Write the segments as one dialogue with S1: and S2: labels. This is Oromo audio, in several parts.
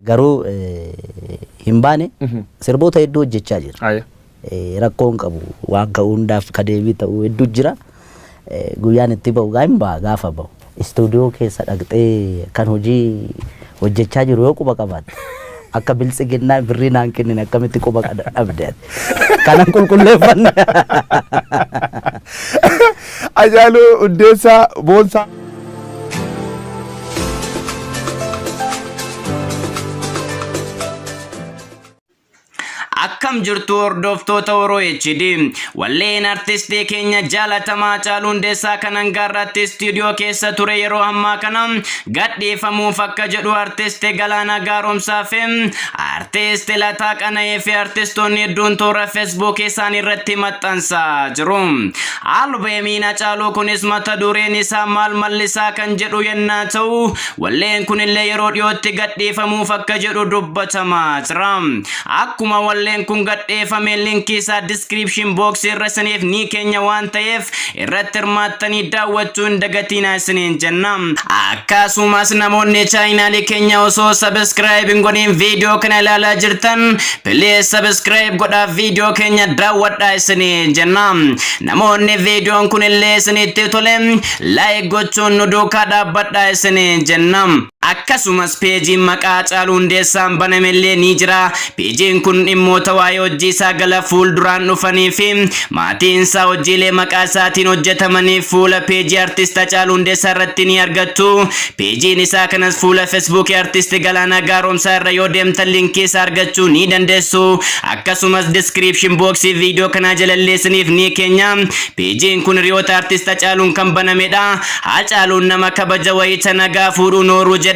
S1: Garuu hin baane sirboota hedduu hojjechaa jira. Rakkoon qabu waan ka'uundaaf kadeebii ta'uu hedduu jira. Guyyaan itti ba'u gaafa ba'u. Istuudiyoo keessa dhaqxee kan hojii hojjechaa jiru yoo quba qabaate akka biltsiginnaa birrii naan kennine akkamitti quba dhabde kanan qulqulleeffanne.
S2: Ajaaluu Hundeessaa Boonsaa.
S3: Akkam jirtu hordoftoota Oromoo HD walleen artistii keenya jaalatamaa Haacaaluu Hundeessaa kan hangaarratti istuudiyoo keessa ture yeroo ammaa kana gadhiifamuuf akka jedhu artistii Galaanaa Gaaromsaa fi artistii Lataa Qana'ee fi artistoonni hedduun toora Facebook isaanii irratti maxxansaa jiru. Albeemiin Haacaaluu kunis mata dureen isaa maal mallisaa kan jedhu yennaa ta'u walleen kunillee yeroo dhiyootti gadhiifamuuf akka jedhu dubbatamaa jira. Akkuma walleen kun gadheeffame linkii isaa description box irra isiniif ni keenya waan ta'eef irratti hirmaattanii daawwachuu hin dagatinaa isiniin jenna. Akkasumas namoonni chaanaalii keenya osoo subscribe hin godhin viidiyoo kana ilaalaa jirtan please subscribe godhaa viidiyoo keenya daawwadhaa isiniin jenna. Namoonni viidiyoon kun illee isinitti tole like gochuun nu duukaa dhaabbadhaa isiniin jenna. Akkasumas peejiin maqaa Haacaaluu Hundeessaan banamellee ni jira. Peejiin kun dhimmoota waa'ee hojii isaa gara fuulduraan dhufanii fi maatiin isaa hojiilee maqaa isaatiin hojjetamanii fuula peejii artist Haacaaluu Hundeessaa irratti ni argattu. Peejiin isaa kanas fuula Facebook artist Galaanaa Gaaromsaa irra yoo deemtan linkii isaa argachuu ni dandeessu. Akkasumas description box viidiyoo kana jalallee isiniif ni keenya. Peejiin kun hiriyoota artist Haacaaluun kan banamedha. Haacaaluun nama kabaja wayita nagaa fuudhuu nooruu jedha.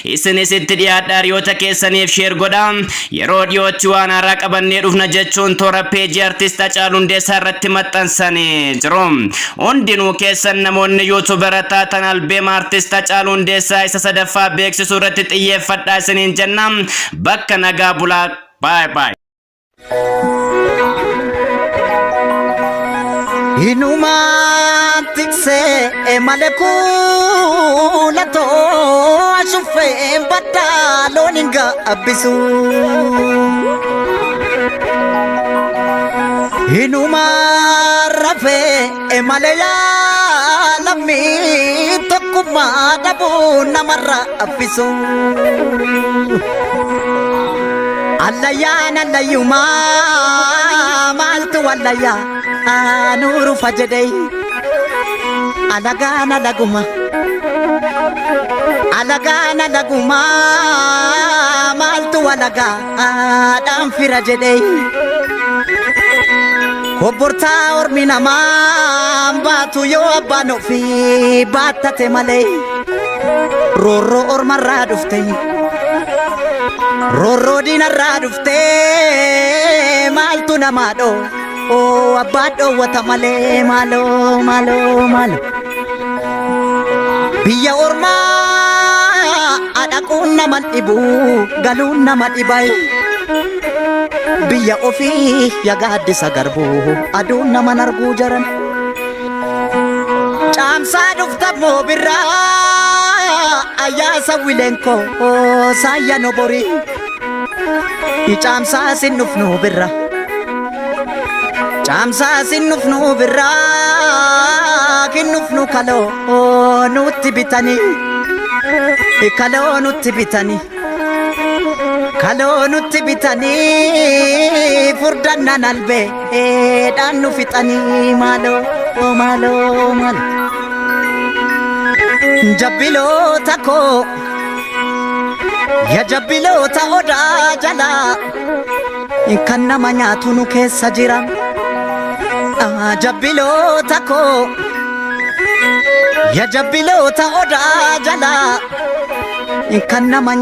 S3: Isinis itti dhiyaadhaa hiriyoota keessaniif share godhaa. Yeroo dhiyootti waan haaraa qabannee dhufna jechuun toora peejii artist Haacaaluu Hundeessaa irratti maxxansanii jiru. Hundinuu keessan namoonni yuutuubara taatan albeema artist Haacaaluu Hundeessaa isa sadaffaa beeksisuu irratti xiyyeeffadhaa isiniin jenna. Bakka nagaa bulaa. Bye bye.
S4: Inuma tikse maleku lato ashufe badalo ninga abisu. Inuma rafe maleya lami tokuma dabu namara abisu. Allayana layuma maltu allaya nuru fajadai alagana laguma maltu alaga adam firajadai koborta ormina ma batu yo abano fi batate male roro ormarra dufte roro dinarra dufte maltu namado oh abado watamale malo biya orma adakun naman ibu galun naman ibay biya ofi yagadi sa garbu adun naman argu jaran chamsa dufta mo birra ayasa wilenko saya nobori chamsa sinufnu birra Chamsa sinufnu birra kinufnu kalo nutti bitani furdanna nalbe dannu fitani malo jabbilo tako ya jabbilo ta oda jala kanna manyatu nu keessa jira. Jabbilo tako ya jabbilo ta oda jala kanna